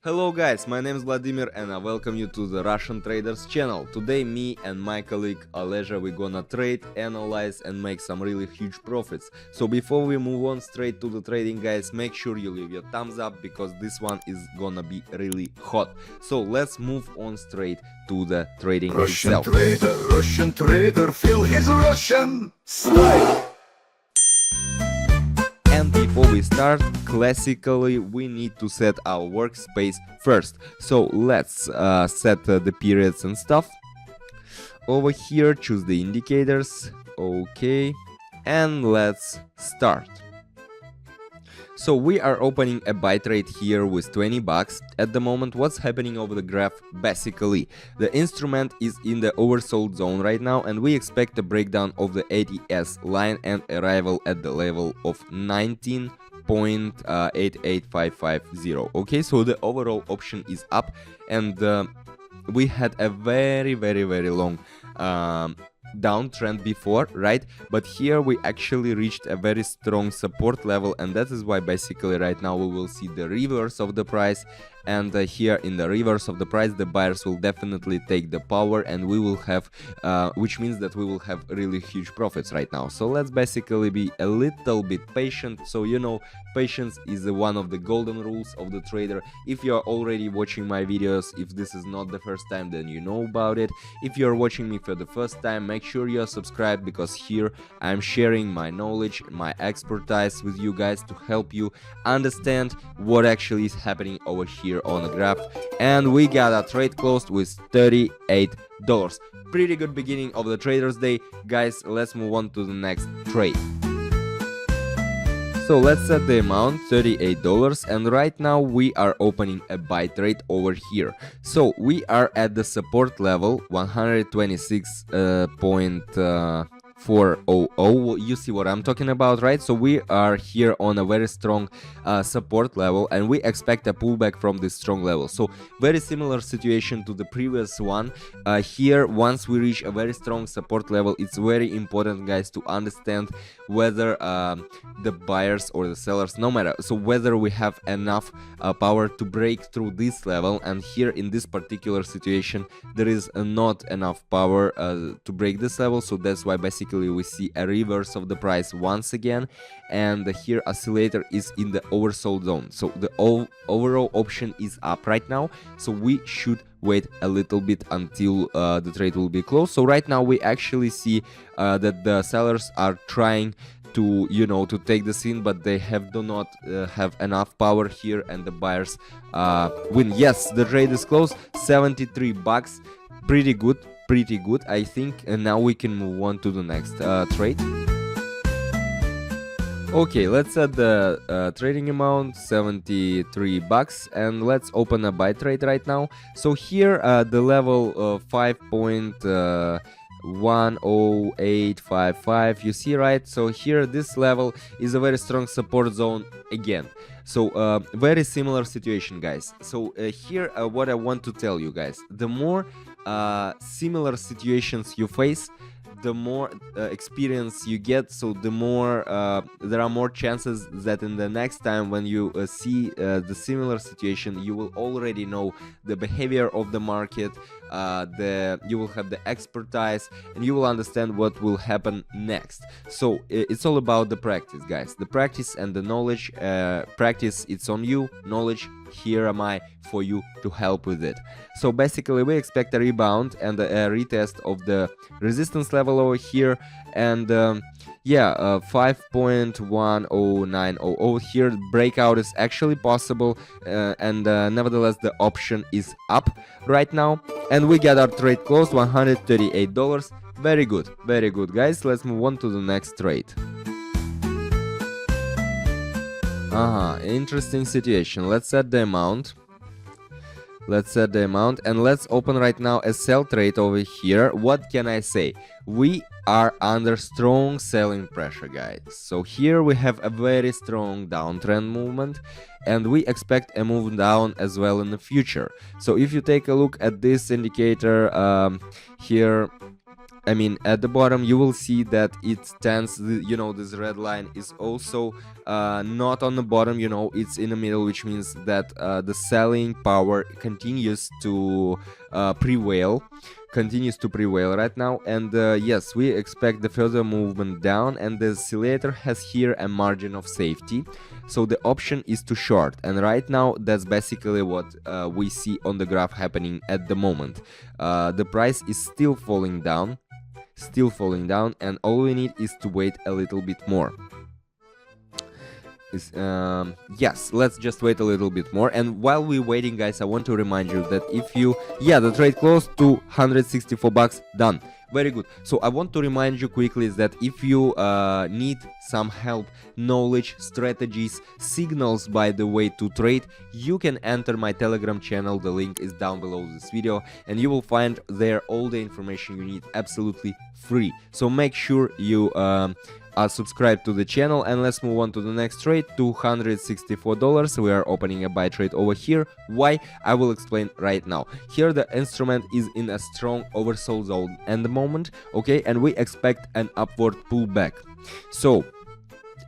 Hello guys, my name is Vladimir and I welcome you to the Russian Traders channel. Today me and my colleague Oleja we gonna trade, analyze and make some really huge profits. So before we move on straight to the trading guys, make sure you leave your thumbs up because this one is gonna be really hot. So let's move on straight to the trading itself. Russian trader, feel his Russian style. And before we start, classically we need to set our workspace first. So let's set the periods and stuff. Over here choose the indicators, okay, and let's start. So we are opening a buy trade here with 20 bucks. At the moment, what's happening over the graph? Basically, the instrument is in the oversold zone right now and we expect a breakdown of the ATS line and arrival at the level of 19.88550. Okay, so the overall option is up and we had a very long downtrend before, right? But here we actually reached a very strong support level and that is why basically right now we will see the reverse of the price. And here in the reverse of the price the buyers will definitely take the power and we will have which means that we will have really huge profits right now. So let's basically be a little bit patient. So you know, patience is one of the golden rules of the trader. If you are already watching my videos, if this is not the first time, then you know about it. If you are watching me for the first time, make sure you are subscribed because here I'm sharing my knowledge, my expertise with you guys to help you understand what actually is happening over here on the graph. And we got a trade closed with $38. Pretty good beginning of the traders day. Guys, let's move on to the next trade. So let's set the amount $38 and right now we are opening a buy trade over here. So we are at the support level 126.400. You see what I'm talking about, right? So we are here on a very strong support level and we expect a pullback from this strong level. So very similar situation to the previous one. Here once we reach a very strong support level, it's very important guys to understand whether the buyers or the sellers, no matter, so whether we have enough power to break through this level. And here in this particular situation there is not enough power to break this level, so that's why basically we see a reverse of the price once again. And here oscillator is in the oversold zone, so the overall option is up right now, so we should wait a little bit until the trade will be closed. So right now we actually see that the sellers are trying to, you know, to take the scene, but they do not have enough power here and the buyers win. Yes, the trade is closed, 73 bucks, pretty good I think. And now we can move on to the next trade. Okay, let's set the trading amount 73 bucks and let's open a buy trade right now. So here the level 5.10855, you see, right? So here this level is a very strong support zone again. So very similar situation guys. So here what I want to tell you guys, the more similar situations you face, the more experience you get, so the more there are more chances that in the next time when you see the similar situation, you will already know the behavior of the market, you will have the expertise and you will understand what will happen next. So it's all about the practice guys, the practice and the knowledge. Practice, it's on you, knowledge, here am I for you to help with it. So basically we expect a rebound and a retest of the resistance level over here. And yeah, 5.10900 here, breakout is actually possible, and nevertheless the option is up right now. And we got our trade closed, $138. Very good guys. Let's move on to the next trade. Interesting situation. Let's set the amount and let's open right now a sell trade over here. What can I say? We are under strong selling pressure guys. So here we have a very strong downtrend movement and we expect a move down as well in the future. So if you take a look at this indicator here, I mean at the bottom, you will see that it stands, you know, this red line is also not on the bottom, you know, it's in the middle, which means that the selling power continues to prevail right now. And yes, we expect the further movement down, and the oscillator has here a margin of safety, so the option is to short. And right now that's basically what we see on the graph happening at the moment. The price is still falling down, and all we need is to wait a little bit more. Yes, let's just wait a little bit more. And while we're waiting, guys, I want to remind you that if you, yeah, the trade closed to 164 bucks, done. Very good. So I want to remind you quickly is that if you need some help, knowledge, strategies, signals, by the way, to trade, you can enter my Telegram channel. The link is down below this video, and you will find there all the information you need absolutely free. So make sure you subscribe to the channel, and let's move on to the next trade. $264. We are opening a buy trade over here. Why? I will explain right now. Here the instrument is in a strong oversold zone at the moment, okay, and we expect an upward pullback. So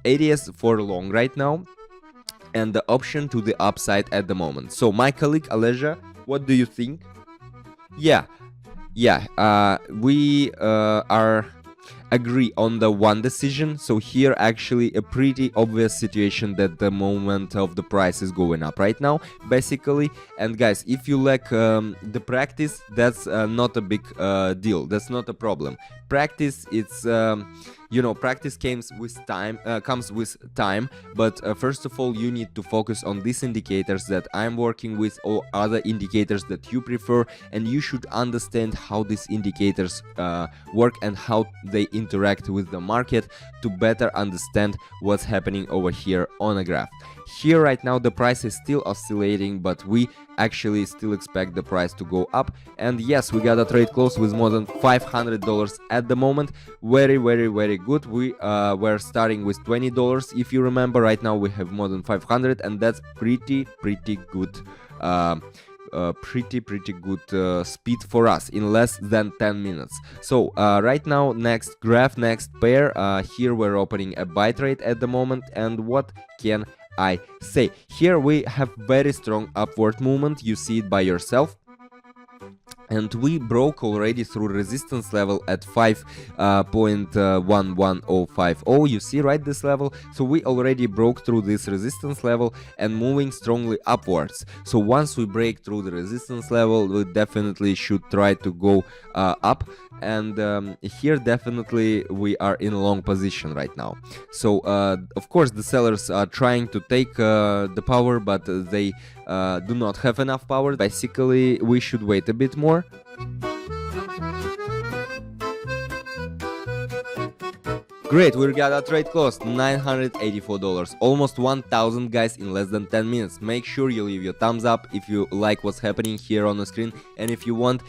ADS for long right now, and the option to the upside at the moment. So my colleague Aleja, what do you think? Yeah, we are agree on the one decision. So here actually a pretty obvious situation that the moment of the price is going up right now, basically. And guys, if you lack the practice, that's not a big deal, that's not a problem. Practice, it's you know, practice comes with time, but first of all you need to focus on these indicators that I'm working with, or other indicators that you prefer, and you should understand how these indicators work and how they interact with the market to better understand what's happening over here on a graph. Here right now the price is still oscillating, but we actually still expect the price to go up. And yes, we got a trade close with more than $500 at the moment. Very good. We were starting with $20, if you remember. Right now we have more than 500, and that's pretty good. Pretty good speed for us in less than 10 minutes. So right now, next graph, next pair, here we're opening a buy trade at the moment. And what can I say? Here we have very strong upward movement, you see it by yourself. And we broke already through resistance level at 5.11050. You see, right, this level? So we already broke through this resistance level and moving strongly upwards. So once we break through the resistance level, we definitely should try to go up. And here definitely we are in a long position right now. So of course the sellers are trying to take the power, but they do not have enough power. Basically we should wait a bit more. Great, we got a trade cost $984, almost 1,000, guys, in less than 10 minutes. Make sure you leave your thumbs up if you like what's happening here on the screen, and if you want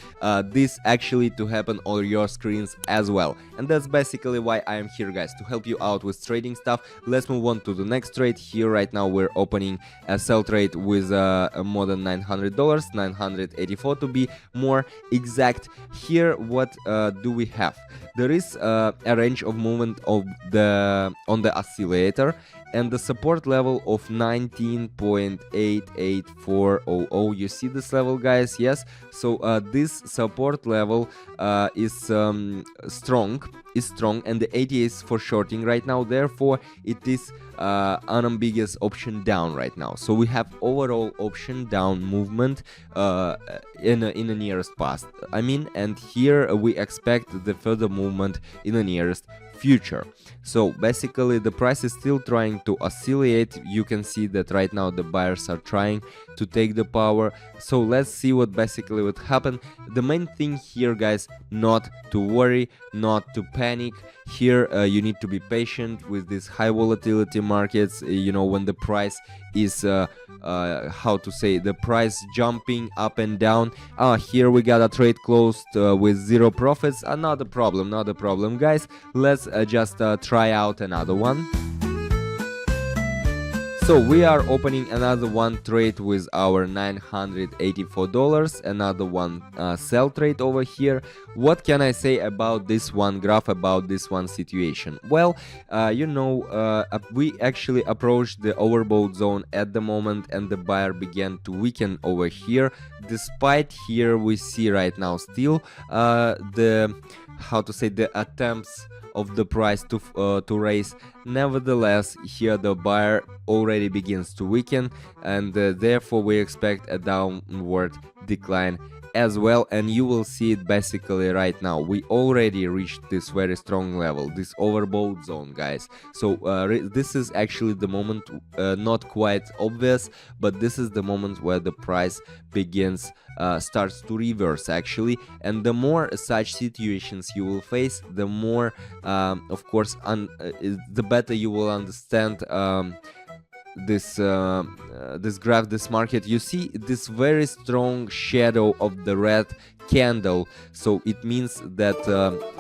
this actually to happen on your screens as well. And that's basically why I am here, guys, to help you out with trading stuff. Let's move on to the next trade. Here right now we're opening a sell trade with more than $900, $984 to be more exact. Here what do we have? There is a range of movement on the oscillator, and the support level of 19.88400. You see this level, guys? Yes. So this support level is strong, and the ADA is for shorting right now. Therefore, it is unambiguous option down right now. So we have overall option down movement in the nearest past. I mean, and here we expect the further movement in the nearest future. So basically the price is still trying to oscillate. You can see that right now the buyers are trying to take the power. So let's see what basically would happen. The main thing here, guys, not to worry, not to panic. Here you need to be patient with these high volatility markets. You know, when the price is how to say, the price jumping up and down. Here we got a trade closed with 0 profits. Not a problem, guys. Let's just try out another one. So we are opening another one trade with our $984, another one sell trade over here. What can I say about this one graph, about this one situation? Well, we actually approached the overbought zone at the moment, and the buyer began to weaken over here. Despite here we see right now still the attempts of the price to raise. Nevertheless, here the buyer already begins to weaken, and therefore we expect a downward decline as well, and you will see it basically right now. We already reached this very strong level, this overbought zone, guys. So this is actually the moment, not quite obvious, but this is the moment where the price starts to reverse actually. And the more such situations you will face, the more of course the better you will understand this graph, this market. You see this very strong shadow of the red candle, so it means that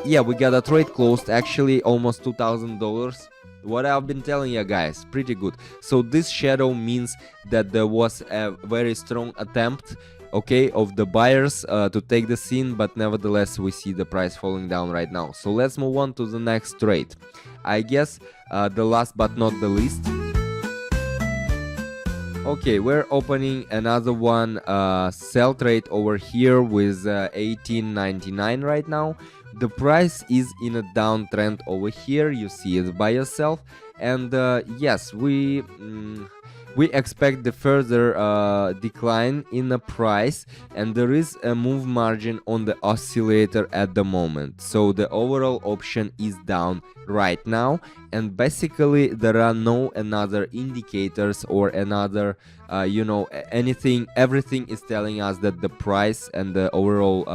yeah, we got a trade closed actually almost $2,000. What I've been telling you guys, pretty good. So this shadow means that there was a very strong attempt, okay, of the buyers to take the scene, but nevertheless we see the price falling down right now. So let's move on to the next trade. I guess the last but not the least. Okay, we're opening another one sell trade over here with $18.99 right now. The price is in a downtrend over here, you see it by yourself, and yes, we expect the further decline in the price, and there is a move margin on the oscillator at the moment. So the overall option is down right now, and basically there are no another indicators or another everything is telling us that the price and the overall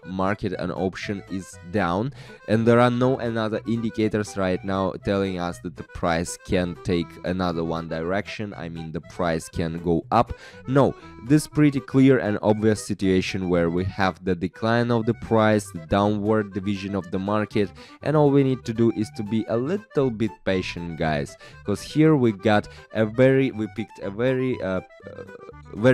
market and option is down, and there are no another indicators right now telling us that the price can take another one direction. I mean, the price can go up. No, this pretty clear and obvious situation where we have the decline of the price, the downward division of the market, and all we need to do is to be a little bit patient, guys, because here we picked a very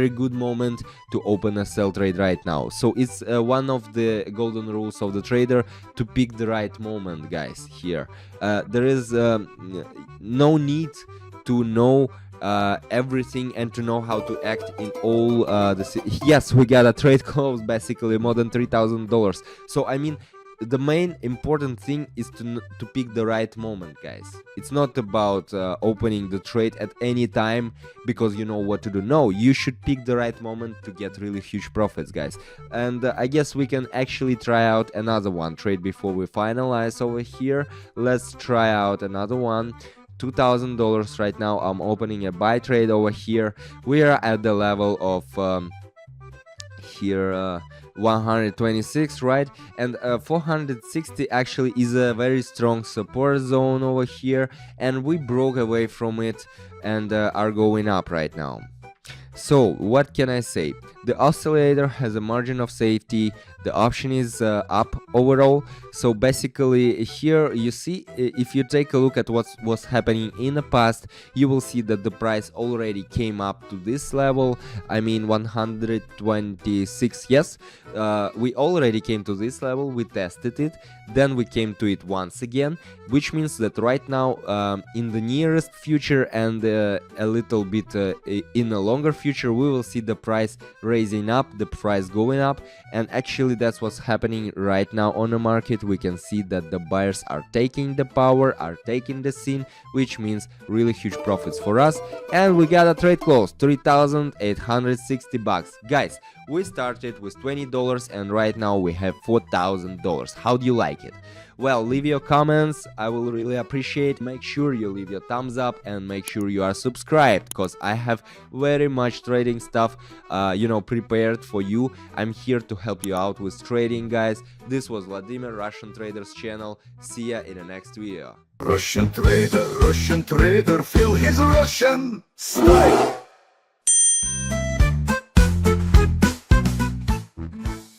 good moment to open a sell trade right now. So it's one of the golden rules of the trader to pick the right moment, guys. Here there is no need to know everything and to know how to act in all yes, we got a trade close basically more than $3,000. So I mean, the main important thing is to pick the right moment, guys. It's not about opening the trade at any time because you know what to do. No, you should pick the right moment to get really huge profits, guys. And I guess we can actually try out another one trade before we finalize over here. Let's try out another one. $2,000 right now. I'm opening a buy trade over here. We are at the level of here 126, right? And 460 actually is a very strong support zone over here, and we broke away from it and are going up right now. So what can I say? The oscillator has a margin of safety. The option is up overall. So basically here you see, if you take a look at what was happening in the past, you will see that the price already came up to this level. I mean 126. Yes, we already came to this level. We tested it, then we came to it once again, which means that right now in the nearest future and a little bit in a longer future, we will see the price raising up, the price going up. And actually that's what's happening right now on the market. We can see that the buyers are taking the power, are taking the scene, which means really huge profits for us. And we got a trade close, $3,860. Guys, we started with $20 and right now we have $4,000. How do you like it? Well, leave your comments, I will really appreciate. Make sure you leave your thumbs up and make sure you are subscribed, because I have very much trading stuff prepared for you. I'm here to help you out with trading, guys. This was Vladimir, Russian Traders channel. See ya in the next video. Russian trader, feel his Russian style.